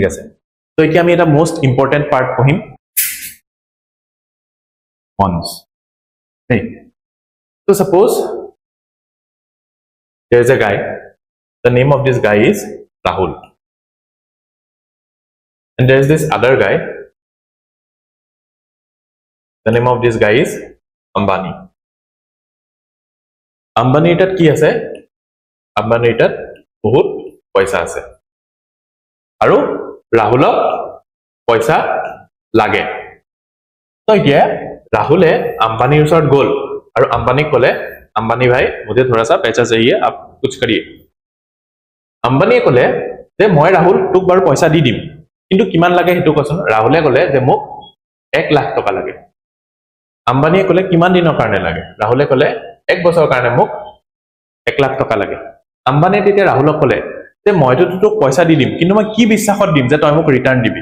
ঠিক আছে তো এতিয়া আমি এটা মোস্ট ইম্পৰ্টেন্ট পাৰ্ট পঢ়িম bonds hey so suppose there is a guy the name of this guy is Rahul and there is this other guy the name of this guy is Ambani tat ki ase Ambani tat bahut paisa ase aru Rahulok paisa lage to ye Rahul Ambani usor gol aru Ambani kole Ambani bhai mujhe thoda sa paisa chahiye aap kuch kariye Ambani kole je moi Rahul tuk bar paisa di dim kintu kiman lage hetu koson Rahule kole je mok 1 lakh toka lage Ambani kole kiman dinor karone lage Rahule kole 1 বছৰ কাৰণে মোক 1 লাখ টকা লাগে আম্বানি তেতে ৰাহুলক কলে যে মই তো পইচা দি দিম কিন্তু মই কি বিশ্বাসত দিম যে তই মোক ৰিটাৰ্ণ দিবি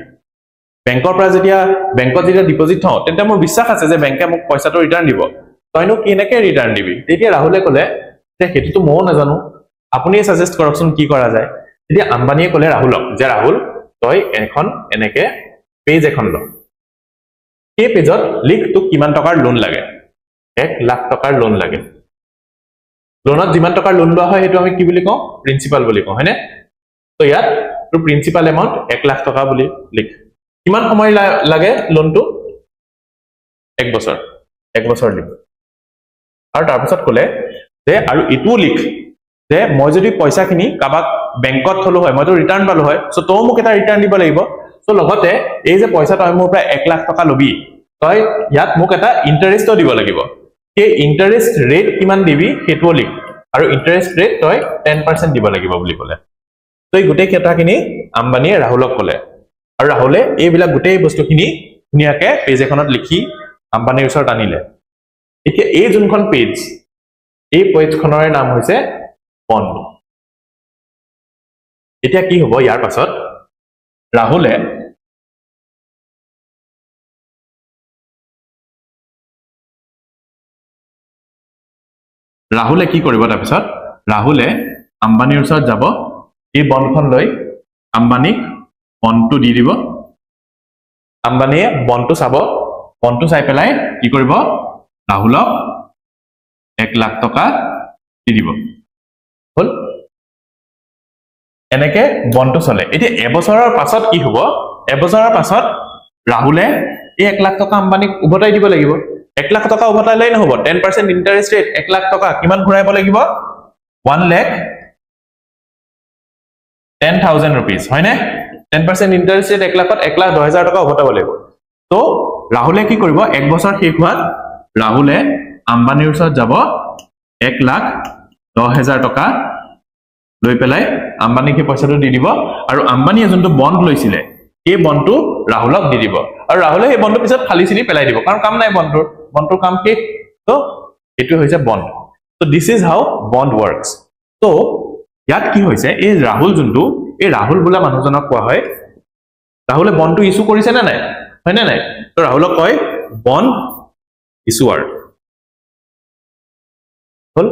বেংকৰ পৰা যেতিয়া বেংকত যেতিয়া ডিপজিট থওঁ তেতে মোৰ বিশ্বাস আছে যে বেংকে মোক পইচাটো ৰিটাৰ্ণ দিব তইনো কিনেকে ৰিটাৰ্ণ দিবি তেতিয়া ৰাহুলে কলে যে হেতুটো মই নাজানো আপুনি সাজেষ্ট কৰকচোন কি কৰা যায় তেতিয়া আম্বানিয়ে কলে ৰাহুলক যে ৰাহুল তই এখন এনেকে পেজ এখন ল এই পেজত লিখ তো কিমান টকাৰ লোন লাগে 1 লাখ টকাৰ লোন লাগে লোনত যিমান টকাৰ লোন লোৱা হয় হেতু আমি কি বুলি কওঁ প্ৰিন্সিপাল বুলি কওঁ হয়নে তো ইয়াত তো প্ৰিন্সিপাল এমাউন্ট 1 লাখ টকা বুলি লিখ কিমান সময় লাগে লোনটো 1 বছৰ লিখ আৰু তাৰ পিছত কলে যে আৰু ইটো লিখ যে মই যদি পইচাখিনি কাবাক বেংকত থলো হয় মই তো ৰিটাৰ্ণ পালো হয় সো তো মোক এটা ৰিটাৰ্ণ দিব লাগিব সো লগতে এই যে পইচা তই মোৰ পৰা 1 লাখ টকা লবি তই ইয়াত মোক এটা ইন্টাৰেষ্টও দিব লাগিব के इंटरेस्ट रेट किमान दिबी हेतु लिख আৰু इंटरेस्ट रेट তই 10% দিব লাগিব বুলি কলে তই গুটে কেটাখিনি আম্বানিয়ে ৰাহুলক কলে আৰু ৰাহুলে এই বিলা গুটে বস্তুখিনি ধুনিয়াকে পেজ এখনত লিখি আম্বানিৰ ওচৰত আনিলে এতিয়া এই যোনখন পেজ এই পেজখনৰ নাম হৈছে বন্ড এতিয়া কি হ'ব ইয়াৰ পাছত ৰাহুলে কি কৰিব তাৰ পিছত ৰাহুলে আম্বানিৰ ওচৰত যাব এই বন্ডখন লৈ আম্বানিক বন্ডটো দি দিব আম্বানিয়ে বন্ডটো চাব বন্ডটো চাই পেলাই কি কৰিব ৰাহুলক 1 লাখ টকা দি দিব হল এনেকে বন্ডটো চলে এতিয়া এবছৰৰ পাছত কি হ'ব এবছৰৰ পাছত ৰাহুলে এই 1 লাখ টকা আম্বানিক উভতাই দিব লাগিব 1 লাখ টকা উভতাইলে নহব 10% ইন্টারেস্ট রেট 1 লাখ টকা কিমান ঘুৰাইব লাগিব 1,10,000 rupees হয়নে 10% ইন্টাৰেস্ট ৰেট 1 লাখত 1,10,000 টকা উভতাব লাগিব তো ৰাহুলে কি কৰিব 1 বছৰ শেষ হোৱাত ৰাহুলে আম্বানিৰ ওচৰত যাব 1,10,000 টকা লৈ পেলাই আম্বানিক কি পইচাটো দি দিব আৰু আম্বানিয়ে যোনটো বন্ড লৈছিলে এই বন্ডটো ৰাহুলক দি দিব আৰু ৰাহুলে এই বন্ডটো পিছত খালি চিনি পেলাই দিব কাৰণ কাম নাই বন্ডৰ কাম কি তো এটো হৈছে bond so this is how bond works so ইয়াত কি হৈছে এই ৰাহুল যোনটো এই ৰাহুল বুলা মানুহজনক কোৱা হয় ৰাহুলে বন্ডটো ইস্যু কৰিছে না নাই হয় না নাই তো ৰাহুলক কয় বন্ড ইস্যুৱাৰ হল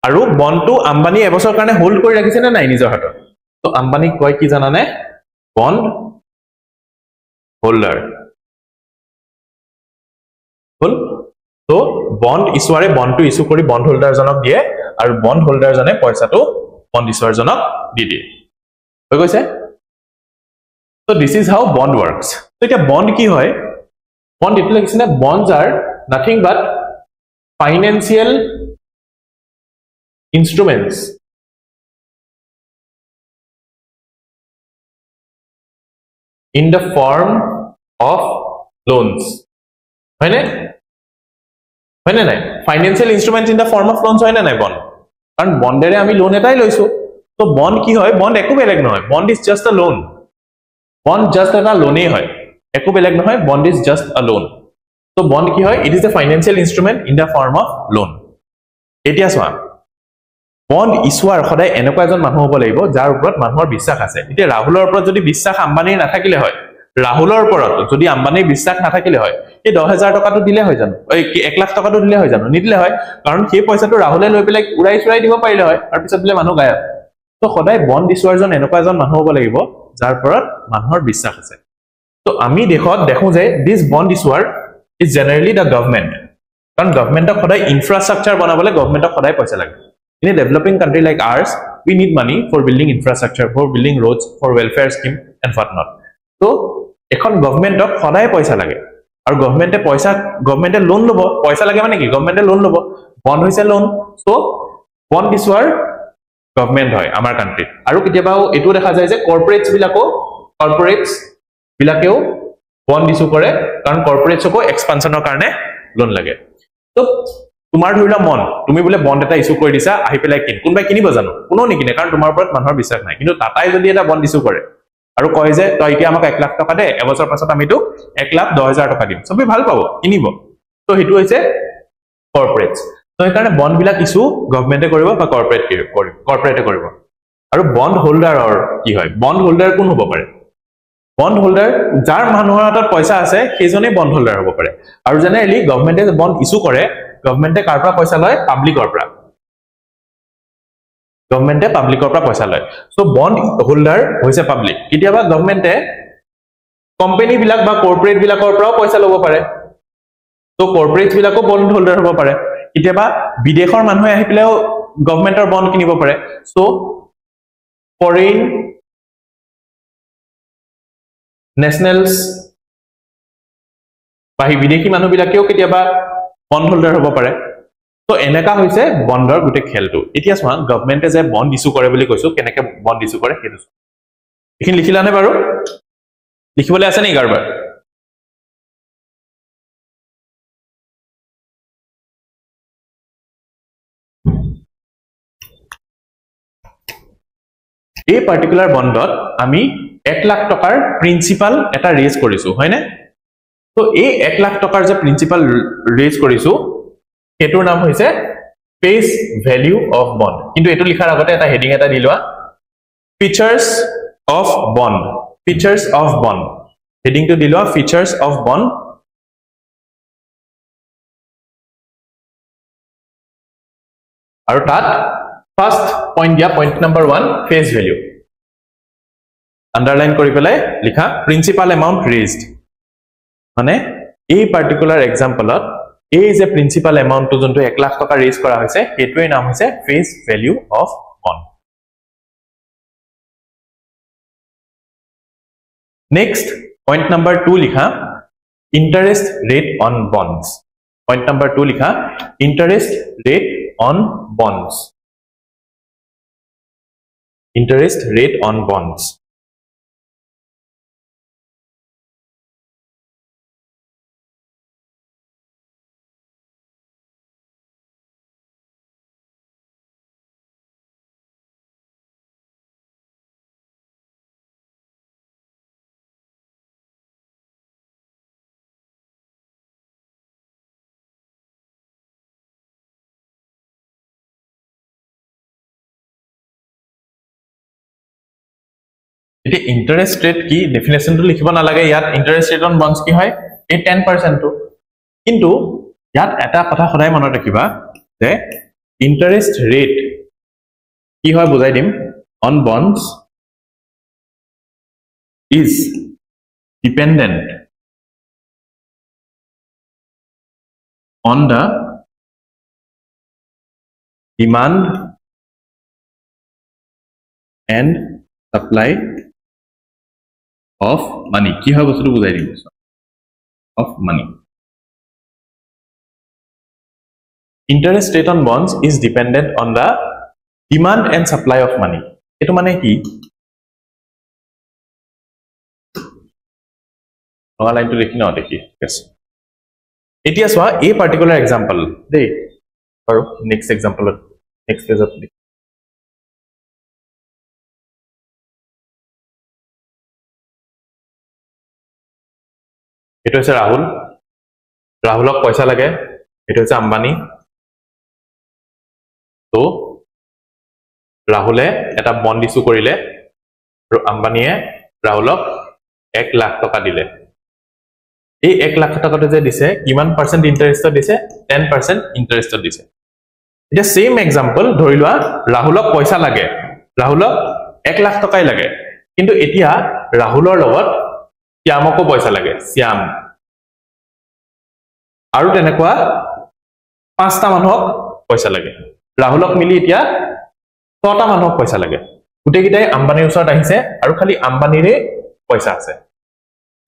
আৰু বন্ডটো আম্বানি এবছৰ কাৰণে হোল্ড কৰি ৰাখিছে না নাই নিজৰ হাতত তো আম্বানি কয় কি জানা নে বন্ড হোল্ডাৰ হল তো বন্ড ইস্যুৱাৰে বন্ডটো ইস্যু কৰি বন্ড হোল্ডাৰ জনক দিয়ে আৰু বন্ড হোল্ডাৰ জনে পইচাটো বন্ড ইস্যুৱাৰ জনক দি দিয়ে হৈ গৈছে so this is how bond works so এটা বন্ড কি হয় বন্ড ইট লাগিছে না bonds are nothing but financial instruments in the form of loans হয় না নাই financial instruments in the form of loans হয় না নাই বন্ড কারণ বন্ডেৰে আমি লোন এটাই লৈছো তো বন্ড কি হয় বন্ড একো বেলেগ নহয় বন্ড ইজ জাস্ট আ লোন বন্ড জাস্ট এটা লোনই হয় একো বেলেগ নহয় বন্ড ইজ জাস্ট আ লোন তো বন্ড কি হয় it is a financial instrument in the form of loan এতিয়া সোয়া বন্ড ইস্যুৱাৰ সদায় এনেকুৱা এজন মানুহ হ'ব লাগিব যাৰ ওপৰত মানুহৰ বিশ্বাস আছে এতিয়া ৰাহুলৰ ওপৰত যদি বিশ্বাস আম্বানিৰ নাথাকিলে হয় ৰাহুলৰ ওপৰত যদি আম্বানিৰ বিশ্বাস নাথাকিলে হয় এই 10,000 টকাটো দিলে হয় জানো এই 1 লাখ টকাটো দিলে হয় জানো নিদিলে হয় কাৰণ সেই পইচাটো ৰাহুলে লৈ পেলাই উৰাই দিব পাৰিলে হয় আৰু পিছত দিলে মানুহ গায়ব তো সদায় বন্ড ইস্যুৱাৰজন এনেকুৱা এজন মানুহ হ'ব লাগিব যাৰ ওপৰত মানুহৰ বিশ্বাস আছে তো আমি দেখত দেখো যে this bond issuer is generally the government কাৰণ গভৰ্ণমেণ্টক সদায় ইনফ্ৰাষ্ট্ৰাকচাৰ বনাবলৈ গভৰ্ণমেণ্টক সদায় পইচা লাগে in a developing country like ours we need money for building infrastructure for building roads for welfare scheme and what not so এখন গভৰ্ণমেণ্টক সদায় পইচা লাগে আৰু গভৰ্ণমেণ্টে লোন লব পইচা লাগে মানে কি গভৰ্ণমেণ্টে লোন লব বন্ড হৈছে লোন সো বন্ড ইছুৱাৰ গভৰ্ণমেণ্ট হয় আমাৰ কাণ্ট্ৰিত আৰু কেতিয়াবা এটো দেখা যায় যে কৰ্পোৰেটছ বিলাকেও বন্ড ইছু কৰে কাৰণ কৰ্পোৰেটছকো এক্সপানশনৰ কাৰণে লোন লাগে তো তোমাৰ ধৰিলা মন তুমি বোলে বন্ড এটা ইছু কৰি দিছা আহি পেলাই কোনবাই কিনিব জানো কোনো নিকিনে কাৰণ তোমাৰ ওপৰত মানুহৰ বিশ্বাস নাই কিন্তু টাটাই যদি এটা বন্ড ইছু কৰে আৰু কয় যে তই এতিয়া আমাক 1 লাখ টকা দে এবছৰ পাছত আমি তো 1,10,000 টকা দিম সবে ভাল পাব কিনিব তো হেতু হৈছে কৰ্পোৰেটছ তো এইকাৰণে বন্ড বিলাক ইছু গভৰ্ণমেণ্টে কৰিব বা কৰ্পোৰেটে কৰিব আৰু বন্ড হোল্ডাৰৰ কি হয় বন্ড হোল্ডাৰ কোন হ'ব পাৰে বন্ড হোল্ডাৰ যাৰ মানুহৰ হাতত পইচা আছে সেইজনে বন্ড হোল্ডাৰ হ'ব পাৰে আৰু জেনেৰেলি গভৰ্ণমেণ্টে বন্ড ইছু কৰে গভৰ্ণমেণ্টে কাৰ পৰা পইচা লয় পাব্লিকৰ পৰা গভৰ্ণমেণ্টে পাব্লিকৰ পৰা পইচা লয় সো বন্ড হোল্ডাৰ হৈছে পাব্লিক কেতিয়াবা গভৰ্ণমেণ্টে কোম্পানী বিলাক বা কৰ্পোৰেট বিলাকৰ পৰা পইচা ল'ব পাৰে তো কৰ্পোৰেটছ বিলাকো বন্ড হোল্ডাৰ হ'ব পাৰে কেতিয়াবা বিদেশৰ মানুহে আহি পেলাইও গভৰ্ণমেণ্টৰ বন্ড কিনিব পাৰে সো ফৰেইন নেশনেলস বা বিদেশী মানুহবিলাকেও কেতিয়াবা বন্ড হোল্ডাৰ হ'ব পাৰে তো এনেকা হৈছে বন্ডৰ গুটে খেলটো এতিয়া চোৱা গভৰ্ণমেণ্টে যে বন্ড ইছু কৰে বুলি কৈছো কেনেকে বন্ড ইছু কৰে সেইটো এখিনি লিখিলানে বাৰু লিখিবলৈ আছে নেকি কাৰবাৰ এই পাৰ্টিকুলাৰ বন্ডত আমি 1 লাখ টকাৰ প্ৰিন্সিপাল এটা ৰেজ কৰিছো হয়নে তো এই 1 লাখ টকাৰ যে প্ৰিন্সিপাল ৰেজ কৰিছো এটোৰ নাম হৈছে ফেস ভ্যালু অফ বন্ড কিন্তু এটো লিখাৰ আগতে এটা হেডিং এটা দিলোৱা ফিচাৰ্স অফ বন্ড হেডিং টো দিলোৱা ফিচাৰ্স অফ বন্ড আৰু তাত ফাৰ্স্ট পইণ্ট দিয়া point number 1 face value underline কৰি পেলাই লিখা প্ৰিন্সিপাল এমাউন্ট ৰেজড মানে এই পাৰ্টিকুলাৰ এক্সাম্পলত এই যে প্ৰিন্সিপাল এমাউন্টটো যোনটো 1 লাখ টকা ৰেজ কৰা হৈছে এটোই নাম হৈছে face value of bond next point number 2 লিখা interest rate on bonds point number 2 লিখা interest rate on bonds interest rate on bonds এটি ইন্টারেস্ট রেট কি ডেফিনেশন তো লিখিব না লাগে ইয়াত ইন্টারেস্ট রেট অন বন্ডস কি হয় এই 10% তো কিন্তু ইয়াত এটা কথা সদায় মনত ৰাখিবা যে ইন্টারেস্ট রেট কি হয় বুজাই দিম on bonds is dependent on the demand and supply of money কি হয় বস্তুটো বুজাই দিম of money interest rate on bonds is dependent on the demand and supply of money এটো মানে কি লগা লাইনটো দেখি নাও দেখি yes এতিয়া সোয়া এই পার্টিকুলার এক্সাম্পল দেই আৰু নেক্সট এক্সাম্পল নেক্সট পেজত এটো হৈছে ৰাহুলক পইচা লাগে এটো হৈছে আম্বানী তো ৰাহুলে এটা বন্ড ইছু কৰিলে আৰু আম্বানীয়ে ৰাহুলক 1 লাখ টকা দিলে এই 1 লাখ টকাটো যে দিছে কিমান পার্সেন্ট ইন্টারেস্ট দিছে 10% ইন্টারেস্ট দিছে এটা সেম এক্সাম্পল ধৰি লোৱা ৰাহুলক পইচা লাগে ৰাহুলক 1 লাখ টকাই লাগে কিন্তু এতিয়া ৰাহুলৰ লগত শ্যামকো পইচা লাগে শ্যাম আৰু তেনেকুৱা পাঁচটা মানুহক পইচা লাগে ৰাহুলক মিলি এতিয়া ছটা মানুহক পইচা লাগে গুটেকিটাই আম্বানীৰ ওচৰত আহিছে আৰু খালি আম্বানীৰে পইচা আছে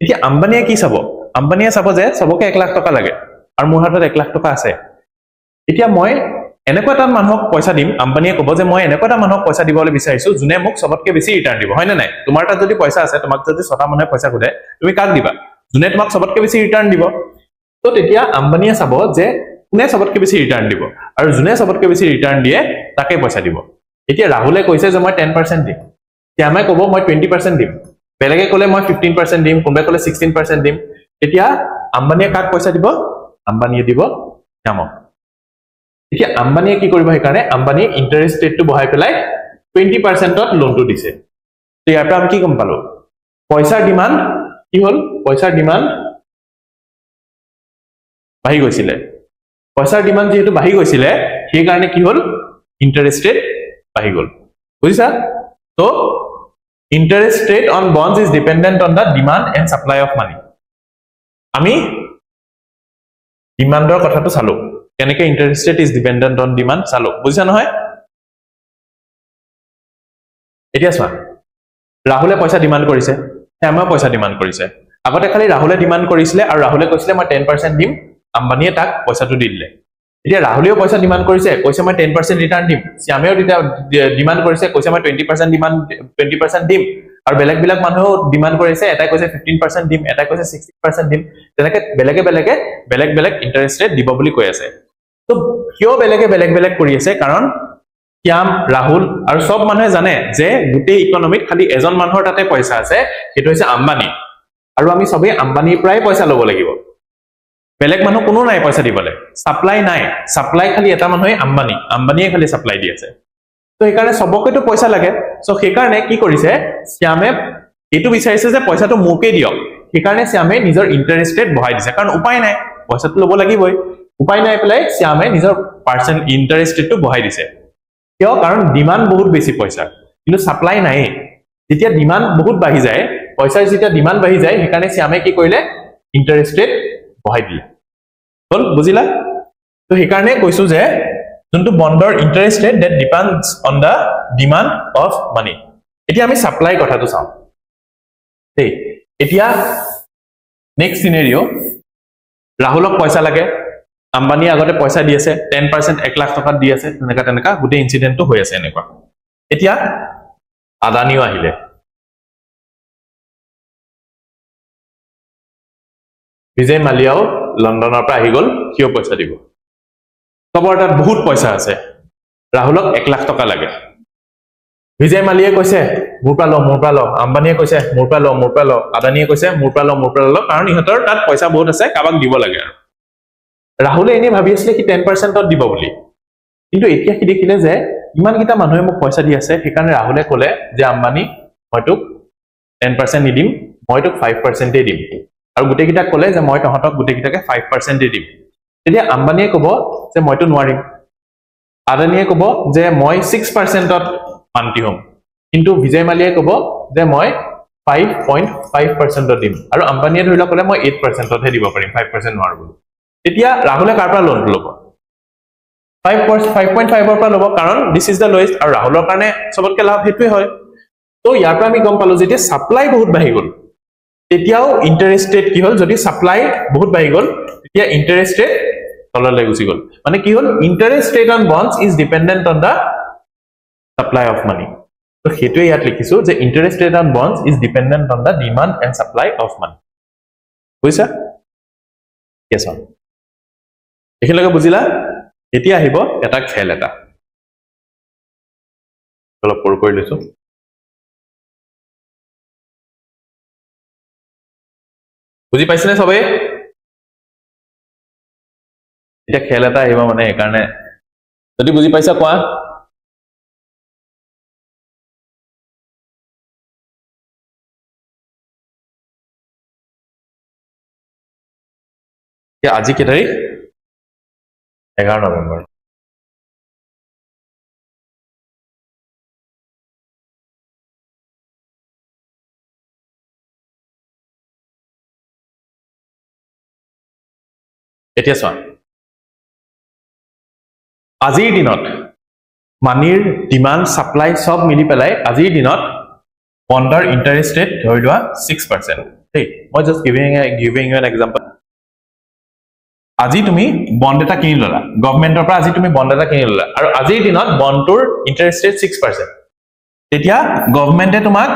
এতিয়া আম্বানীয়ে কি চাব আম্বানীয়ে চাব যে সবকে 1 লাখ টকা লাগে আৰু মোৰ হাতত 1 লাখ টকা আছে এতিয়া মই এনেকুৱা এটা মানুহক পইচা দিম আম্বানীয়ে ক'ব যে মই এনেকুৱা এটা মানুহক পইচা দিবলৈ বিচাৰিছো যোনে মোক সবতকে বেছি ৰিটাৰ্ণ দিব হয় না নাই তোমাৰ তাত যদি পইচা আছে তোমাক যদি ছটা মানুহে পইচা খুদে তুমি কাক দিবা যোনে তোমাক সবতকে বেছি ৰিটাৰ্ণ দিব তো তেতিয়া আম্বানীয়ে চাব যে কোনে সবতকে বেছি ৰিটাৰ্ণ দিব আৰু যোনে সবতকে বেছি ৰিটাৰ্ণ দিয়ে তাকে পইচা দিব এতিয়া ৰাহুলে কৈছে যে মই 10% দিম শ্যামে ক'ব মই 20% দিম বেলেগে ক'লে মই 15% দিম কোনোবাই ক'লে 16% দিম এতিয়া আম্বানীয়ে কাক পইচা দিব আম্বানীয়ে দিব শ্যামক এতিয়া আম্বানীয়ে কি কৰিব হেকাৰণে আম্বানীয়ে ইন্টাৰেষ্ট ৰেটটো বঢ়াই পেলাই 20% ত লোনটো দিছে তো ইয়াৰ পৰা আমি কি গম পালো পইচাৰ ডিমান্ড কি হল পইচাৰ ডিমান্ড বাঢ়ি গৈছিলে পইচাৰ ডিমান্ড যেহেতু বাঢ়ি গৈছিলে সেই কাৰণে কি হল ইন্টাৰেষ্ট ৰেট বাঢ়ি গল বুজিছা তো interest rate on bonds is dependent on the demand and supply of money আমি ডিমান্ডৰ কথাটো চালো কেনেকে interest rate is dependent on demand চালো বুজিছা নহয় এতিয়া চোৱা ৰাহুলে পইচা ডিমান্ড কৰিছে শ্যামে পইচা ডিমান্ড কৰিছে আগতে খালি ৰাহুলে ডিমান্ড কৰিছিলে আৰু ৰাহুলে কৈছিলে মই 10% দিম আম্বানীয়ে তাক পইচাটো দি দিলে এতিয়া ৰাহুলেও পইচা ডিমান্ড কৰিছে কৈছে মই 10% ৰিটাৰ্ণ দিম শ্যামেও ডিমান্ড কৰিছে কৈছে মই 20% ডিমান্ড 20% দিম আৰু বেলেগ বেলেগ মানুহেও ডিমান্ড কৰিছে এটা কৈছে 15% দিম এটা কৈছে 60% দিম তেনেকে বেলেগ বেলেগ ইন্টাৰেষ্ট ৰেট দিব বুলি কৈ আছে তো কিয় বেলেগ বেলেগ কৰি আছে কাৰণ শ্যাম ৰাহুল আৰু সব মানুহে জানে যে গোটেই ইকোনমিত খালি এজন মানুহৰ তাতে পইচা আছে সেইটো হৈছে আম্বানী আৰু আমি সবে আম্বানীৰ পৰাই পইচা ল'ব লাগিব বেলেগ মানুহ কোনো নাই পইচা দিবলৈ সাপ্লাই নাই সাপ্লাই খালি এটা মানুহে আম্বানীয়ে খালি সাপ্লাই দি আছে তো সেইকাৰণে সবকেতো পইচা লাগে সো সেইকাৰণে কি কৰিছে শ্যামে এটো বিচাৰিছে যে পইচাটো মোকে দিয়ক সেইকাৰণে শ্যামে নিজৰ ইন্টাৰেষ্ট ৰেট বঢ়াই দিছে কাৰণ উপায় নাই পইচাটো ল'ব লাগিবই উপায় নাই পেলাই শ্যামে নিজৰ পাৰ্সেন্ট ইন্টাৰেষ্ট ৰেটটো বঢ়াই দিছে কিয় কাৰণ ডিমান্ড বহুত বেছি পইচা কিন্তু সাপ্লাই নাই যেতিয়া ডিমান্ড বহুত বাঢ়ি যায় পইচাৰ যেতিয়া ডিমান্ড বাঢ়ি যায় সেইকাৰণে শ্যামে কি কৰিলে ইন্টাৰেষ্ট ৰেট বঢ়াই দিলে হল বুজিলা তো সেইকাৰণে কৈছো যে যোনটো বন্ডৰ interest rate that depends on the demand of money এতিয়া আমি সাপ্লাই কথাটো চাওঁ দেই এতিয়া নেক্সট সিনাৰিও ৰাহুলক পইচা লাগে আম্বানী আগতে পইচা দি আছে 10% 1 লাখ টকা দি আছে তেনেকা গুটে ইনসিডেন্টটো হৈ আছে এনেকুৱা এতিয়া আদানিও আহিলে বিজয় মালিয়াও লণ্ডনৰ পৰা আহি গল কিয় পইচা দিব সবৰ তাত বহুত পইচা আছে ৰাহুলক 1 লাখ টকা লাগে বিজয় মালিয়ে কৈছে মোৰ পৰা ল আম্বানীয়ে কৈছে মোৰ পৰা ল আদানিয়ে কৈছে মোৰ পৰা ল কাৰণ ইহঁতৰ তাত পইচা বহুত আছে কাবাক দিব লাগে আৰু ৰাহুলে এনে ভাবি আছিল কি 10% ত দিব বুলি কিন্তু এতিয়া কি দেখিলে যে ইমান কিটা মানুহে মোক পইচা দি আছে সেইকাৰণে ৰাহুলে ক'লে যে আম্বানী মইতো 10% নিদিম মইতো 5% দিম আৰু গুটে কিটা ক'লে যে মই তহঁতক গুটে কিটাকে 5% দিম তেতিয়া আম্বানীয়ে ক'ব যে মইতো নোৱাৰিম আদানিয়ে ক'ব যে মই 6% ত মান্তি হম কিন্তু বিজয় মালিয়ে ক'ব যে মই 5.5% ত দিম আৰু আম্বানীয়ে ধৰিলা ক'লে মই 8% তহে দিব পাৰিম 5% নোৱাৰো বুলি তেতিয়া ৰাহুলে কাৰ পৰা লোনটো ল'ব 5.5 ৰ পৰা ল'ব কাৰণ দিস ইজ দা লোয়েষ্ট আৰু ৰাহুলৰ কাৰণে সবতকে লাভ হেতুৱে হয় তো ইয়াৰ পৰা আমি গম পালো যেতিয়া সাপ্লাই বহুত বাঢ়ি গল তেতিয়াও ইন্টাৰেষ্ট ৰেট কি হল যদি সাপ্লাই বহুত বাঢ়ি গল তেতিয়া ইন্টাৰেষ্ট ৰেট তললৈ গুচি গল মানে কি হল interest rate on bonds is dependent on the supply of money তো হেতুৱে ইয়াত লিখিছো যে interest rate on bonds is dependent on the demand and supply of money বুজিছা কেছ এইখিনিলৈকে বুজিলা এতিয়া আহিব এটা খেল এটা অলপ পৰ কৰি লৈছো বুজি পাইছনে সবে এটা খেল এটা আহিব মানে এইকাৰণে যদি বুজি পাইছা কোৱা আজি কি তাৰিখ 11 নৱেম্বৰ এতিয়া চোৱা আজিৰ দিনত মানিৰ ডিমান্ড সাপ্লাই সব মিলি পেলাই আজিৰ দিনত বন্ডৰ ইন্টাৰেষ্ট ৰেট ধৰি লোৱা 6%. ঠিক মই just giving you an example. আজি তুমি বন্ড এটা কিনি ললা গভৰ্ণমেণ্টৰ পৰা আজি তুমি বন্ড এটা কিনি ললা আৰু আজিৰ দিনত বন্ডৰ ইন্টাৰেষ্ট ৰেট 6%. তেতিয়া গভৰ্ণমেণ্টে তোমাক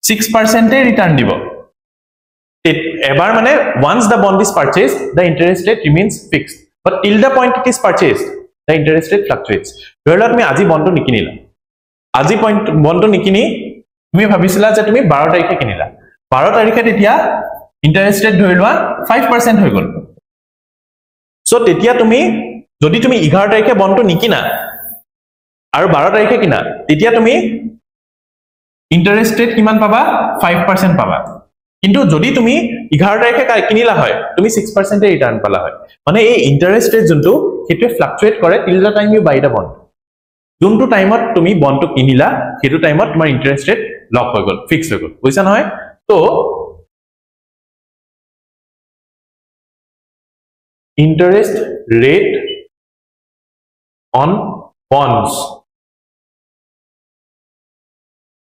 6% এ ৰিটাৰ্ণ দিব. এবাৰ মানে once the bond is purchased the interest rate remains fixed but till the point it is purchased the interest rate fluctuates. ধৰি লোৱা তুমি আজি বন্ডটো নিকিনিলা আজি বন্ডটো নিকিনি তুমি ভাবিছিলা যে তুমি 12 তাৰিখে কিনিলা 12 তাৰিখে তেতিয়া ইন্টাৰেষ্ট ৰেট ধৰি লোৱা 5% হৈ গ'ল. সো তেতিয়া তুমি যদি তুমি 11 তাৰিখে বন্ডটো নিকিনা আৰু 12 তাৰিখে কিনা তেতিয়া তুমি ইন্টাৰেষ্ট ৰেট কিমান পাবা 5% পাবা. কিন্তু যদি তুমি 11 তাৰিখে কিনিলা হয় তুমি 6% এ ৰিটাৰ্ণ পালা হয়. মানে এই ইন্টাৰেষ্ট ৰেট যোনটো হেতু ফ্লাকচুৱেট কৰে till the time you buy the bond. যোনটো টাইমত তুমি বন্ডটো কিনিলা হেতু টাইমত তোমাৰ ইন্টাৰেষ্ট ৰেট লক হৈ গ'ল ফিক্স হৈ গ'ল. বুজিছা নহয়? তো interest rate on bonds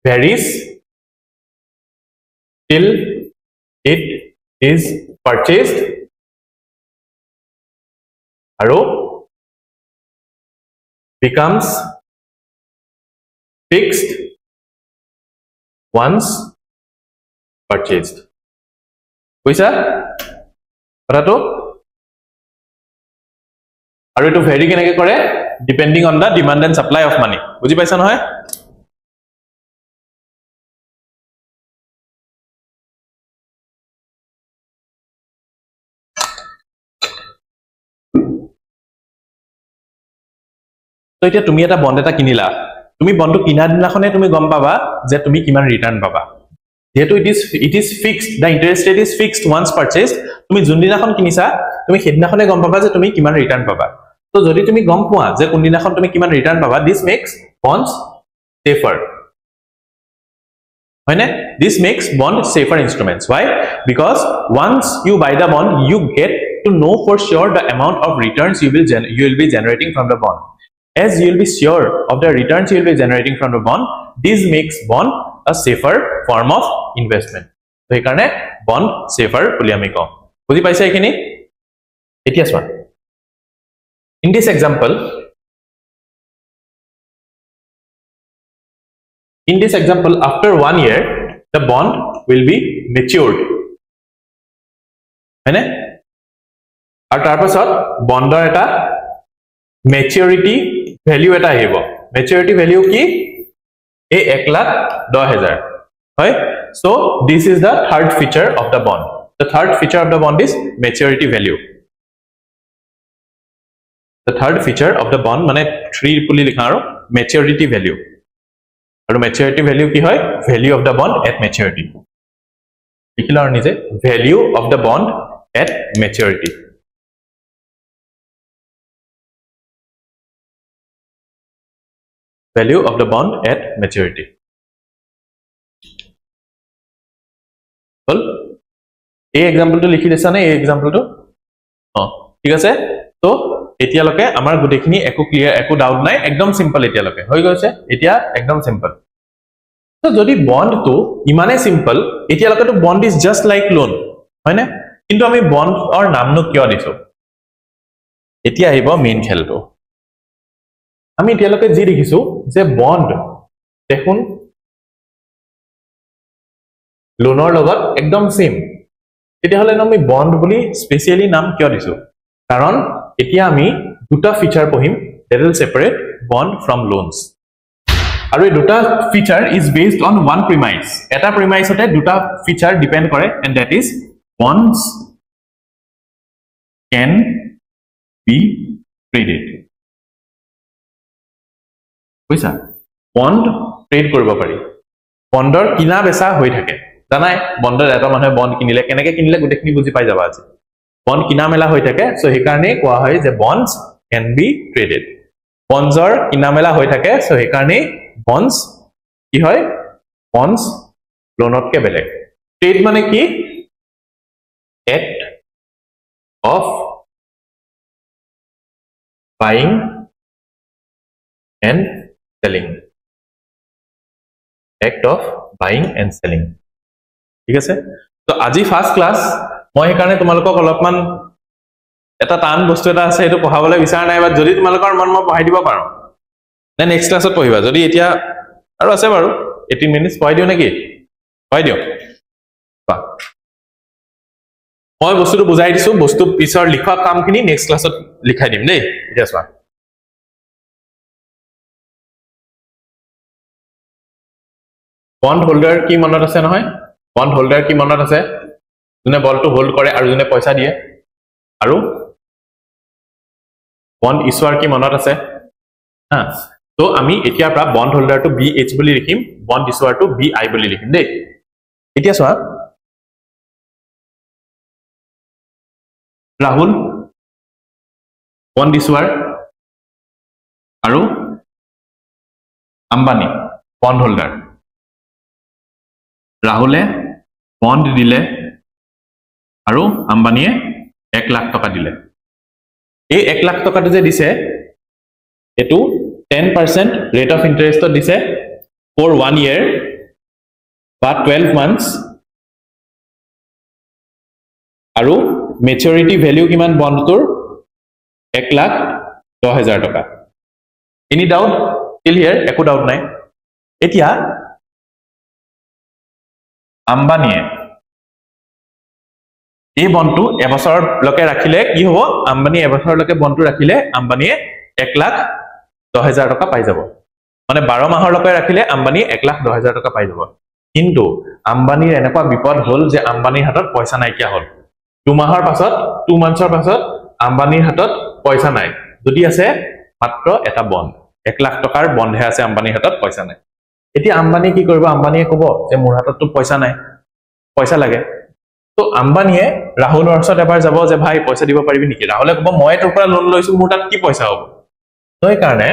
varies till it is purchased arrow becomes fixed once purchased. বুঝা কথাটো? আৰু এটো ভেৰি কেনেকৈ কৰে depending on the demand and supply of money. বুজি পাইছা নহয়? তো এতিয়া তুমি এটা বন্ড এটা কিনিলা তুমি বন্ডটো কিনা দিনাখনে তুমি গম পাবা যে তুমি কিমান ৰিটাৰ্ণ পাবা. যেহেতু it is fixed the interest rate is fixed once purchased তুমি যোন দিনাখন কিনিছা তুমি সেদিনাখনে গম পাবা যে তুমি কিমান ৰিটাৰ্ণ পাবা. তো যদি তুমি গম পোৱা যে কোন দিনাখন তুমি কিমান ৰিটাৰ্ণ পাবা this makes bonds safer. হয়নে? This makes bond safer instruments. Why? Because once you buy the bond you get to know for sure the amount of returns you will be generating from the bond. As you will be sure of the returns you will be generating from the bond, this makes bond a safer form of investment. So এইকাৰণে bond safer বুলি আমি কওঁ. বুজি পাইছা এইখিনি? এতিয়া চোৱা in this example after 1 year the bond will be matured. হয়নে? আৰু তাৰ পাছত বন্ডৰ এটা maturity value এটা আহিব. maturity value কি? এই 1,10,000 হয়. So this is the third feature of the bond. The third feature of the bond is maturity value. The third feature of the bond মানে 3 বুলি লিখা আৰু maturity value. আৰু maturity value কি হয়? Value of the bond at maturity. লিখিলা আৰু নিজে value of the bond at maturity. Value of the bond at maturity. Well, এই এক্সাম্পলটো লিখি দিছা নে এই এক্সাম্পলটো? ঠিক আছে? তো এতিয়ালৈকে আমাৰ গুটেখিনি একো ডাউট নাই একদম সিম্পল এতিয়ালৈকে হৈ গৈছে. এতিয়া একদম সিম্পল. তো যদি বন্ডটো ইমানে সিম্পল এতিয়ালৈকে তো bond is just like loan হয়নে? কিন্তু আমি বন্ডৰ নামনো কিয় দিছো? এতিয়া আহিব মেইন খেলটো. আমি এতিয়ালৈকে যি দেখিছো যে বন্ড দেখুন লোনৰ লগত একদম সেম. তেতিয়াহ'লে আমি বন্ড বুলি স্পেচিয়েলি নাম কিয় দিছো? কাৰণ এতিয়া আমি দুটা ফিচাৰ পঢ়িম that will separate bond from loans. আৰু এই দুটা feature is based on one premise. এটা premise-তে দুটা ফিচাৰ ডিপেন্ড কৰে and that is bonds can be traded. বুঝা? বন্ড ট্ৰেড কৰিব পাৰি. বন্ডৰ কিনা বেচা হৈ থাকে. জানাই বন্ডৰ এটা মানুহে বন্ড কিনিলে কেনেকৈ কিনিলে গোটেইখিনি বুজি পাই যাবা আজি. বন্ড কিনা মেলা হৈ থাকে সো সেইকাৰণে কোৱা হয় যে bonds can be traded. বন্ডৰ কিনা মেলা হৈ থাকে সো সেইকাৰণে bonds কি হয়? bonds লোনতকে বেলেগ. ট্ৰেড মানে কি? act of buying and selling, act of buying and selling. ঠিক আছে তো আজি ফার্স্ট ক্লাস মই সেইকাৰণে তোমালোকক অলপমান এটা টান বস্তু এটা আছে এটো পঢ়াবলৈ বিচাৰ নাই বা যদি তোমালোকৰ মন মই পঢ়াই দিব পাৰো নে নেক্সট ক্লাছত পঢ়িবা যদি এতিয়া আৰু আছে বাৰু 18 মিনিটস পঢ়াই দিও নেকি পঢ়াই দিও মই বস্তুটো বুজাই দিছো বস্তু পিছৰ লিখা কামখিনি নেক্সট ক্লাছত লিখাই দিম দেই এতিয়া চোৱা বন্ড হোল্ডাৰ কি মনত আছে নহয় বন্ড হোল্ডাৰ কি মনত আছে যোনে বলটো হোল্ড কৰে আৰু যোনে পইচা দিয়ে আৰু বন্ড ইছুৱাৰ কি মনত আছে হা তো আমি এতিয়াৰ পৰা বন্ড হোল্ডাৰটো BH বুলি লিখিম বন্ড ইছুৱাৰটো BI বুলি লিখিম দেই এতিয়া চোৱা ৰাহুল বন্ড ইছুৱাৰ আৰু আম্বানী বন্ড হোল্ডাৰ ৰাহুলে বন্ড দিলে আৰু আম্বানীয়ে 1 লাখ টকা দিলে এই 1 লাখ টকাটো যে দিছে এটো 10% rate of interest দিছে for 1 year বা 12 months আৰু maturity value কিমান বন্ডটোৰ 1,10,000 টকা any doubt till here একো ডাউট নাই এতিয়া আম্বানীয়ে এই বন্ডটো এবছৰ লকে ৰাখিলে কি হ'ব আম্বানী এবছৰ লকে বন্ডটো ৰাখিলে আম্বানীয়ে 1,10,000 টকা পাই যাব মানে 12 মাহৰ লকে ৰাখিলে আম্বানী 1,10,000 টকা পাই যাব কিন্তু আম্বানীৰ এনেকুৱা বিপদ হল যে আম্বানীৰ হাতত পইচা নাইকিয়া হল 2 মাহৰ পাছত 2 মান্থৰ পাছত আম্বানীৰ হাতত পইচা নাই যদি আছে মাত্ৰ এটা বন্ড 1 লাখ টকাৰ বন্ধে আছে আম্বানীৰ হাতত পইচা নাই এতিয়া আম্বানী কি কৰিব আম্বানীয়ে ক'ব যে মোৰ হাতত পইচা নাই পইচা লাগে তো আম্বানীয়ে ৰাহুলৰ ওচৰত এবাৰ যাব যে ভাই পইচা দিব পাৰিবি নেকি ৰাহুলে ক'ব মই তোৰ পৰা লোন লৈছো মোৰ তাত কি পইচা হ'ব তই কাৰণে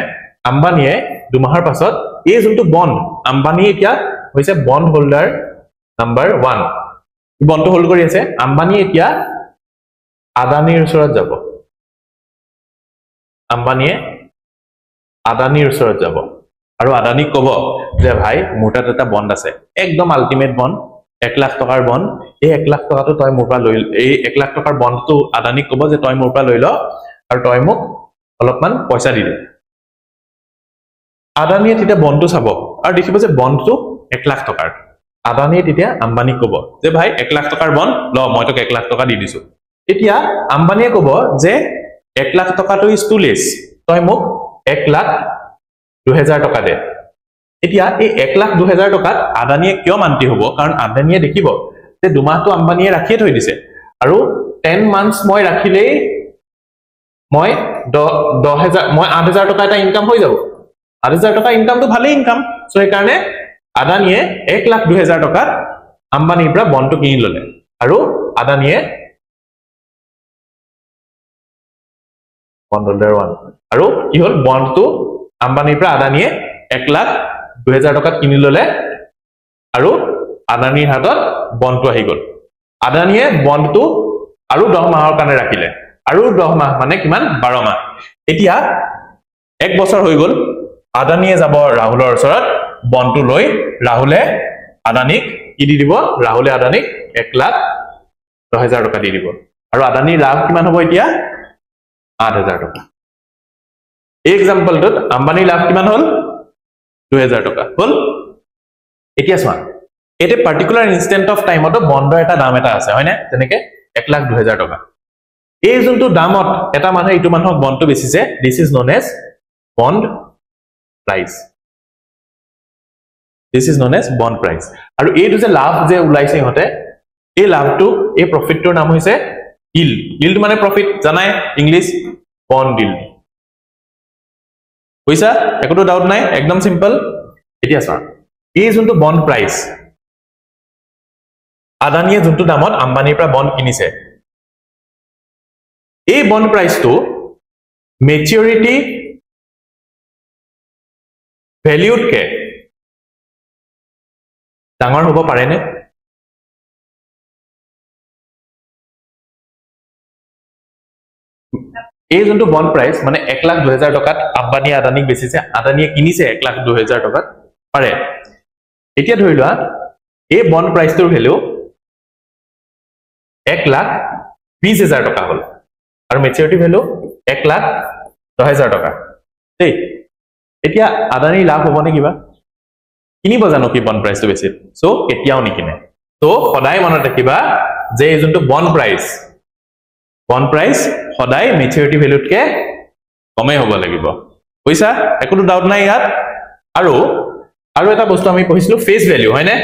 আম্বানীয়ে 2 মাহৰ পাছত এই যোনটো বন্ড আম্বানী এতিয়া হৈছে বন্ড হোল্ডাৰ নাম্বাৰ 1 বন্ডটো হোল্ড কৰি আছে আম্বানী এতিয়া আদানীৰ ওচৰত যাব আম্বানীয়ে আদানীৰ ওচৰত যাব আৰু আদানীক ক'ব যে ভাই মোৰ তাত এটা বন্ড আছে একদম আল্টিমেট বন্ড 1 লাখ টকাৰ বন্ড এই 1 লাখ টকাটো তই মোৰ পৰা লৈ এই 1 লাখ টকাৰ বন্ডটো আদানীক ক'ব যে তই মোৰ পৰা লৈ ল আৰু তই মোক অলপমান পইচা দি দে আদানীয়ে তেতিয়া বন্ডটো চাব আৰু দেখিব যে বন্ডটো 1 লাখ টকাৰ আদানীয়ে তেতিয়া আম্বানীক ক'ব যে ভাই 1 লাখ টকাৰ বন্ড ল মই তোক 1 লাখ টকা দি দিছো এতিয়া আম্বানীয়ে ক'ব যে 1 লাখ টকাটো ইজ টু লেছ তই মোক 1,02,000 টকা দে এতিয়া এই 1,02,000 টকাত আদানীয়ে কিয় মান্তি হ'ব কাৰণ আদানীয়ে দেখিব যে দুমাহটো আম্বানীয়ে ৰাখিয়ে থৈ দিছে আৰু 10 মান্থস মই ৰাখিলেই মই 10,000 মই 8,000 টকা এটা ইনকাম হৈ যাব 8,000 টকা ইনকামটো ভালে ইনকাম সো এই কাৰণে আদানীয়ে 1,02,000 টকাত আম্বানীৰ পৰা বন্ডটো কিনি ললে আৰু আদানীয়ে বন্ড হোল্ডাৰ 1 আৰু কি হল বন্ডটো আম্বানীৰ পৰা আদানীয়ে 1,02,000 টকাত কিনি ললে আৰু আদানীৰ হাতত বন্ডটো আহি গল আদানীয়ে বন্ডটো আৰু 10 মাহৰ কাৰণে ৰাখিলে আৰু 10 মাহ মানে কিমান 12 মাহ এতিয়া 1 বছৰ হৈ গল আদানীয়ে যাব ৰাহুলৰ ওচৰত বন্ডটো লৈ ৰাহুলে আদানীক কি দি দিব ৰাহুলে আদানীক 1,10,000 টকা দি দিব আৰু আদানীৰ লাভ কিমান হ'ব এতিয়া 8,000 টকা এই এক্সাম্পলটোত আম্বানীৰ লাভ কিমান হল 2,000 টকা হল এতিয়া চোৱা এটা পাৰ্টিকুলাৰ ইনস্ট্যান্ট অফ টাইমত বন্ডৰ এটা দাম এটা আছে হয়নে তেনেকে 1,02,000 টকা এই যোনটো দামত এটা মানুহে ইটো মানুহক বন্ডটো বেচিছে this is known as bond price this is known as bond price আৰু এইটো যে লাভ যে ওলাইছে হতে এই লাভটো এই প্ৰফিটটোৰ নাম হৈছে yield yield মানে প্ৰফিট জানাই ইংলিশ বন্ড yield বুঝছা একোটো ডাউট নাই একদম সিম্পল এতিয়া চোৱা এই যোনটো বন্ড প্ৰাইস আদানীয়ে যোনটো দামত আম্বানীৰ পৰা বন্ড কিনিছে এই বন্ড প্ৰাইসটো মেচুৰিটি ভ্যালুতকে ডাঙৰ হ'ব পাৰেনে এই যোনটো বন্ড প্ৰাইস মানে 1,02,000 টকাত আম্বানী আদানিক বেচিছে আদানিয়ে কিনিছে 1,02,000 টকাত পাৰে এতিয়া ধৰি লোৱা এই বন্ড প্ৰাইসটোৰ ভ্যালু 1,20,000 টকা হল আৰু মেচুৰিটি ভ্যালু 1,10,000 টকা দেই এতিয়া আদানি লাভ হ'ব নে কিবা কিনিব জানো কি বন্ড প্ৰাইসটো বেছি সো কেতিয়াও নিকিনে তো সদায় মনত ৰাখিবা যে এই যোনটো বন্ড প্ৰাইস সদায় মেচুৰিটি ভ্যালুতকে কমে হ'ব লাগিব বুজিছা একোটো ডাউট নাই ইয়াত আৰু এটা বস্তু আমি পঢ়িছিলো ফেস ভ্যালু হয় নে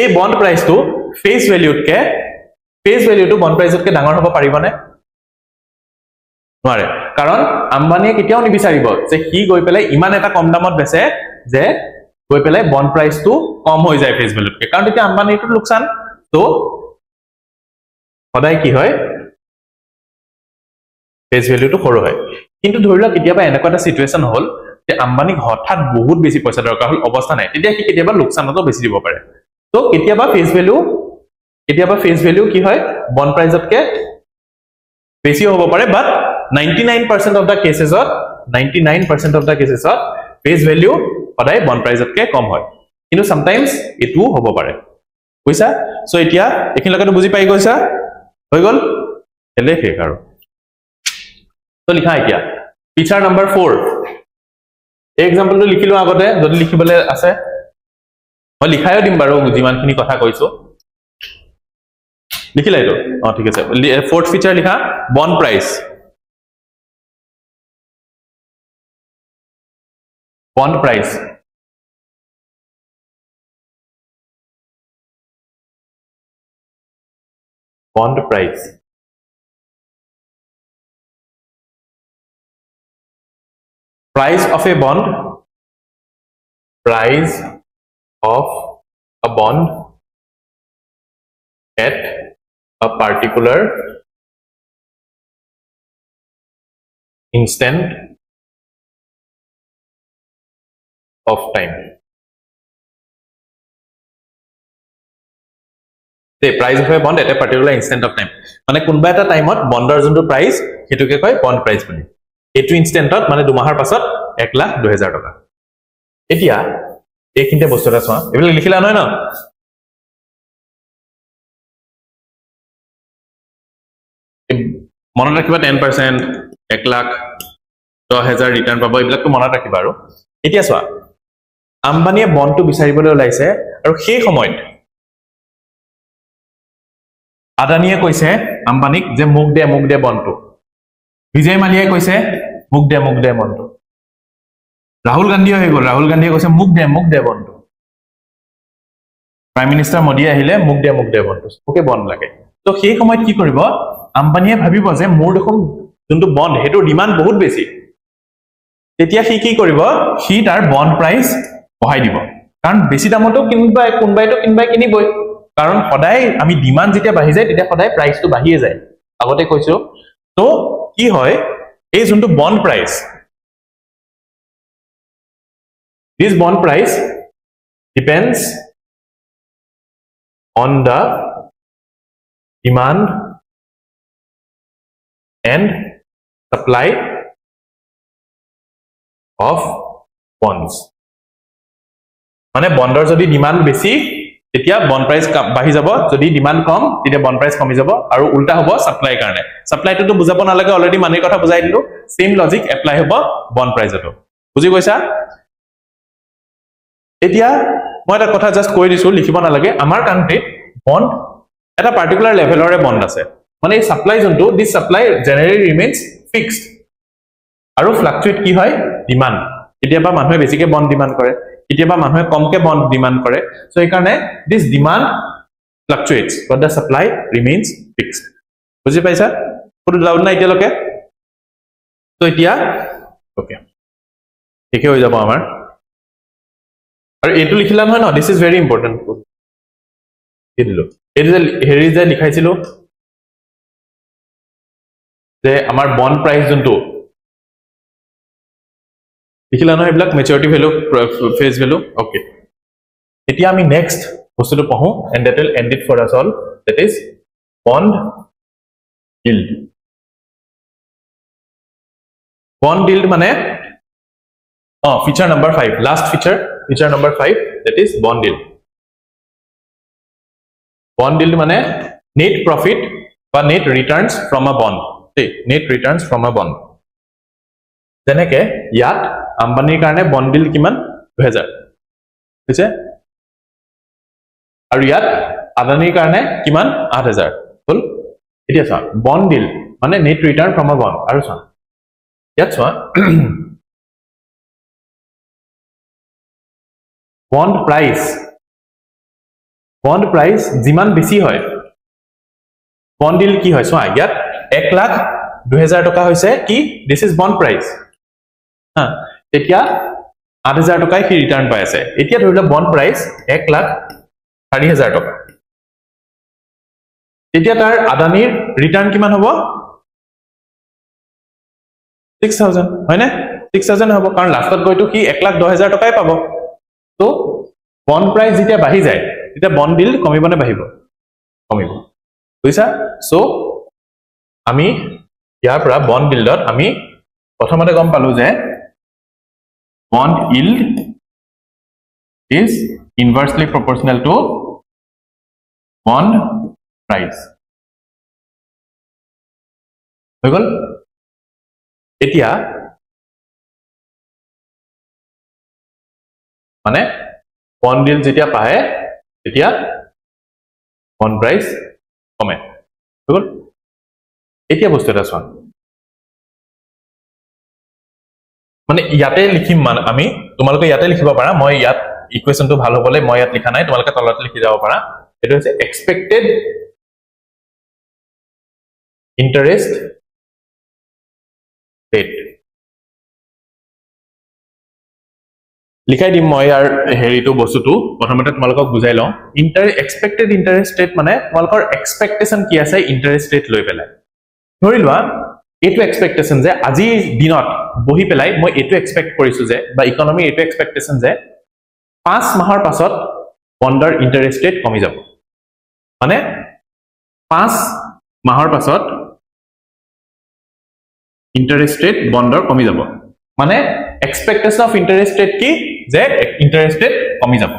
এই বন্ড প্ৰাইসটো ফেস ভ্যালুটো বন্ড প্ৰাইসতকে ডাঙৰ হ'ব পাৰিবনে নোৱাৰে কাৰণ আম্বানিয়ে কেতিয়াও নিবিচাৰিব যে কি গৈ পেলাই ইমান এটা কম দামত বেচে যে গৈ পেলাই বন্ড প্ৰাইসটো কম হৈ যায় ফেস ভ্যালুতকে কাৰণ তেতিয়া আম্বানিটো লোকসান তো সদায় কি হয় ফেস ভ্যালুটো সৰু হয় কিন্তু ধৰি লোৱা কেতিয়াবা এনেকুৱা এটা সিচুৱেশন হল যে আম্বানিক হঠাৎ বহুত বেছি পইচা দৰকাৰ হল অৱস্থা নাই তেতিয়া কি কেতিয়াবা লোকসানতো বেছি দিব পাৰে তো কেতিয়াবা ফেস ভ্যালু কি হয় বন্ড প্ৰাইসতকে বেছি হ'ব পাৰে বাট 99% of the cases face value সদায় বন্ড প্ৰাইসতকে কম হয় কিন্তু sometimes এটো হ'ব পাৰে বুজিছা সো এতিয়া এখিনলৈকে বুজি পাই গৈছা হৈ গল এলে শেষ আৰু তো লিখা এতিয়া ফিচাৰ নম্বৰ 4 এই এক্সাম্পলটো লিখিলো আগতে যদি লিখিবলৈ আছে মই লিখায়ও দিম বাৰু যিমানখিনি কথা কৈছো লিখিলা এটো ঠিক আছে ফোর্থ ফিচার লিখা bond price price of a bond at a particular instant of time the price of a bond at a particular instant of time মানে কোনবা এটা টাইমত বন্ডৰ যোনটো প্ৰাইস হেতুকে কয় বন্ড প্ৰাইস বুলি এটো ইনস্ট্যান্টত মানে দুমাহৰ পাছত 1,02,000 টকা এতিয়া এইখিনতে বস্তুটা চোৱা এবিলাক লিখিলা নহয় ন মনত ৰাখিবা 10% 1,10,000 ৰিটাৰ্ণ পাব এইবিলাকটো মনত ৰাখিবা আৰু এতিয়া চোৱা আম্বানিয়ে বন্ডটো বিচাৰিবলৈ ওলাইছে আৰু সেই সময়ত আদানিয়ে কৈছে আম্বানিক যে মুক দে বন্ডটো বিজয় মালিয়াই কৈছে মুক দে বন্ডটো ৰাহুল গান্ধী হৈ গল ৰাহুল গান্ধীয়ে কৈছে মুক দে বন্ডটো প্ৰাইম মিনিষ্টাৰ মোদী আহিলে মুক দে বন্ডটো ওকে বন্ড লাগে তো সেই সময়ত কি কৰিব আম্বানিয়ে ভাবিব যে মোৰ দেখোন যোনটো বন্ড হেটো ডিমান্ড বহুত বেছি তেতিয়া সি কি কৰিব সি তাৰ বন্ড প্ৰাইস বঢ়াই দিব কাৰণ বেছি দামতো কোনবাইটো কিনিবই কাৰণ সদায় আমি ডিমান্ড যেতিয়া বাঢ়ি যায় তেতিয়া সদায় প্ৰাইসটো বাঢ়িয়ে যায় আগতে কৈছো তো কি হয় এই যোনটো bond price this bond price depends on the demand and supply of bonds মানে বন্ডৰ যদি ডিমান্ড বেছি তেতিয়া বন্ড প্ৰাইস বাঢ়ি যাব যদি ডিমান্ড কম তেতিয়া বন্ড প্ৰাইস কমি যাব আৰু উল্টা হ'ব সাপ্লাই কাৰণে সাপ্লাইটো তো বুজাব নালাগে অলৰেডি মানিৰ কথা বুজাই দিলো সেম লজিক এপ্লাই হ'ব বন্ড প্ৰাইসটো বুজি গৈছা এতিয়া মই এটা কথা জাস্ট কৈ দিছো লিখিব নালাগে আমাৰ কান্ট্ৰিত বন্ড এটা পাৰ্টিকুলাৰ লেভেলৰে বন্ড আছে মানে এই সাপ্লাই যোনটো দিস সাপ্লাই জেনাৰেলি ৰিমেইনস ফিক্সড আৰু ফ্লাকচুৱেট কি হয় ডিমান্ড কেতিয়াবা মানুহে বেছিকে বন্ড ডিমান্ড কৰে কেতিয়াবা মানুহে কমকে বন্ড ডিমান্ড কৰে সো এই কাৰণে this demand fluctuates but the supply remains fixed বুজি পাইছা কোনো ডাউট নাই এতিয়ালৈকে তো এতিয়া ওকে ঠিক হৈ যাব আমাৰ আৰু এটো লিখিলা নহয় ন দিস ইজ ভেৰি ইম্পৰ্টেন্ট কি দিলো এটো যে হেৰি যে লিখাইছিলো যে আমাৰ বন্ড প্ৰাইস যোনটো লিখিলা নহয় এইবিলাক maturity value face value okay এতিয়া আমি নেক্সট বস্তুটো পঢ়ো and that will end it for us all that is bond yield bond yield মানে feature number 5 last feature number 5 that is bond yield মানে net profit বা net returns from a bond net returns from a bond যেনেকে ইয়াত আম্বানিৰ কাৰণে bond yield কিমান 2000 বুজিছে আৰু ইয়াত আদানিৰ কাৰণে কিমান 8000 হল এতিয়া চোৱা bond yield মানে net return from a bond আৰু চোৱা ইয়াত চোৱা bond price যিমান বেছি হয় bond yield কি হয় চোৱা ইয়াত 1,02,000 টকা হৈছে কি this is bond price হা এতিয়া 8000 টকাই কি ৰিটাৰ্ণ পাই আছে এতিয়া ধৰিলে bond price 1,04,000 টকা এতিয়া তাৰ আদানিৰ ৰিটাৰ্ণ কিমান হ'ব 6000 হয়নে 6000 হ'ব কাৰণ লাষ্টত গৈতো কি 1,10,000 টকাই পাব তো bond price যেতিয়া বাঢ়ি যায় তেতিয়া bond yield কমিব নে বাঢ়িব কমিব বুজিছা সো আমি ইয়াৰ পৰা bond yieldত আমি প্ৰথমতে গম পালো যে bond yield is inversely proportional to bond price হৈ গল এতিয়া মানে bond yield যেতিয়া পায় তেতিয়া bond price কমে হৈ গল এতিয়া বস্তু এটা চোৱা মানে ইয়াতে লিখিম মান আমি তোমালোকে ইয়াতে লিখিব পাৰা মই ইয়াত ইকুৱেশনটো ভাল হ'বলে মই ইয়াত লিখা নাই তোমালোকে তলতে লিখি যাব পাৰা এটা হৈছে এক্সপেক্টেড ইন্টাৰেস্ট ৰেট লিখাই দিম মই আৰ হেৰিটো বস্তুটো প্ৰথমতে তোমালোকক বুজাই লওঁ এক্সপেক্টেড ইন্টাৰেস্ট ৰেট মানে তোমালোকৰ এক্সপেক্টেশন কি আছে ইন্টাৰেস্ট ৰেট লৈ পেলাই ধৰি লোৱা এটো এক্সপেক্টেশন যে আজি দিনত বহি পেলাই মই এটো এক্সপেক্ট কৰিছো যে বা ইকোনমি এটো এক্সপেক্টেশন যে 5 মাহৰ পাছত বন্ডৰ ইন্টাৰেস্ট ৰেট কমি যাব মানে 5 মাহৰ পাছত ইন্টাৰেস্ট ৰেট বন্ডৰ কমি যাব মানে এক্সপেক্টেশন অফ ইন্টারেস্ট রেট কি যে ইন্টারেস্ট রেট কমি যাব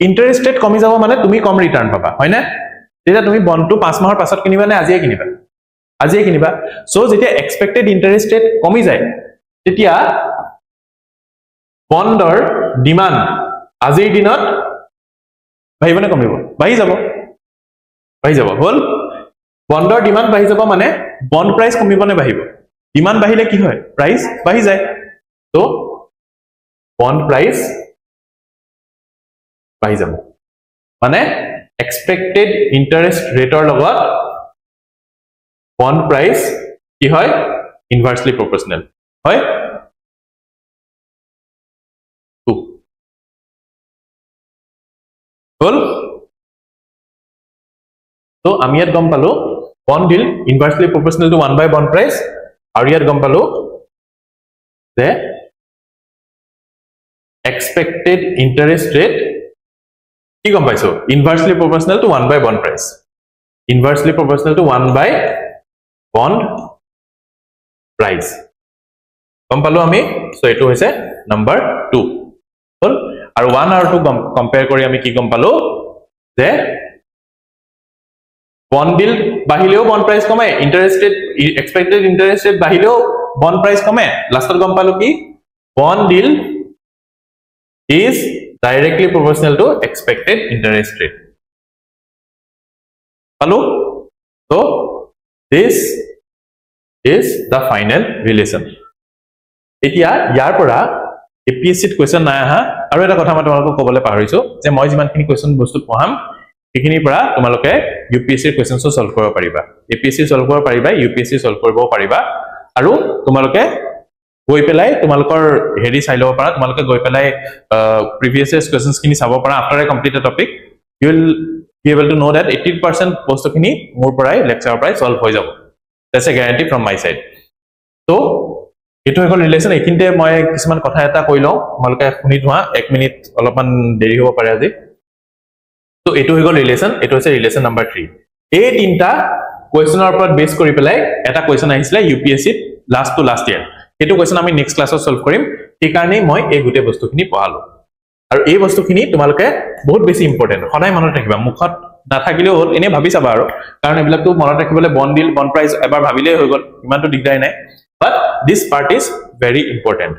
ইন্টারেস্ট রেট কমি যাব মানে তুমি কম ৰিটাৰ্ণ পাবা হয় না তেতিয়া তুমি বন্ডটো 5 মাহৰ পাছত কিনিবা নে আজিয়ে কিনিবা সো যেতিয়া এক্সপেক্টেড ইন্টাৰেস্ট ৰেট কমি যায় তেতিয়া বন্ডৰ ডিমান্ড আজিৰ দিনত ভাইব না কমিব বাঢ়ি যাব হল বন্ডৰ ডিমান্ড বাঢ়ি যাব মানে বন্ড প্রাইস কমিব নে বাঢ়িব ডিমান্ড বাঢ়িলে কি হয় প্রাইস বাঢ়ি যায় তো বন্ড প্রাইস বাঢ়ি যাব মানে এক্সপেক্টেড ইন্টারেস্ট ৰেটৰ লগত bond price কি হয় inversely proportional হয় হল তো আমি ইয়াত গম পালো bond yield inversely proportional to 1 by bond price আৰু ইয়াত গম পালো যে expected interest rate কি গম পাইছো inversely proportional to 1 by bond price inversely proportional to 1 by bond price গম পালো আমি সো এটো হৈছে নাম্বার 2 হল আৰু 1 আৰু 2 কম্পেয়াৰ কৰি আমি কি গম পালো যে bond yield বাহিলেও bond price কমে interest rate expected interest rate বাহিলেও bond price কমে লাষ্টত গম পালো কি bond yield is directly proportional to expected interest rate palu so this is the final relation etia yar pora APSC question na aha aru eta kotha ma tumalok kobole pahorisu je moi jiman khini question bostu poham ekhini pora tumaloke UPSC questions solve koriba pariba APSC solve koriba pariba UPSC solve koribo pariba aru tumaloke গৈ পেলাই তোমালকৰ হেৰি চাই লব পাৰা তোমালকে গৈ পেলাই previous years questions খিনি চাব পাৰা after I complete the topic you will be able to know that 80% বস্তু খিনি মোৰ পৰাই লেকচাৰৰ পৰাই সলভ হৈ যাব that's a guarantee from my side so এটো এখন ৰিলেচন একিনতে মই কিছুমান কথা এটা কৈ লও তোমালকে শুনি ধোৱা 1 মিনিট অলপমান দেৰি হ'ব পাৰে আজি so এটো হৈ গল ৰিলেচন এটো হৈছে ৰিলেচন নাম্বাৰ 3 এই তিনটা কুৱেশ্যনৰ ওপৰত বেছ কৰি পেলাই এটা কুৱেশ্যন আহিছিলে UPSC last to last year সেইটো কুৱেশ্যন আমি নেক্সট ক্লাছত সলভ কৰিম এই কাৰণে মই এই গুটে বস্তুখিনি পঢ়ালো আৰু এই বস্তুখিনি তোমালোকে বহুত বেছি ইম্পৰ্টেন্ট সদায় মনত ৰাখিবা মুখত নাথাকিলেও হ'ল এনে ভাবি চাবা আৰু কাৰণ এবিলাকটো মনত ৰাখিবলৈ বন ডিল বন প্ৰাইজ এবাৰ ভাবিলেই হৈ গ'ল ইমানটো দিগদাৰ নাই but this part is very important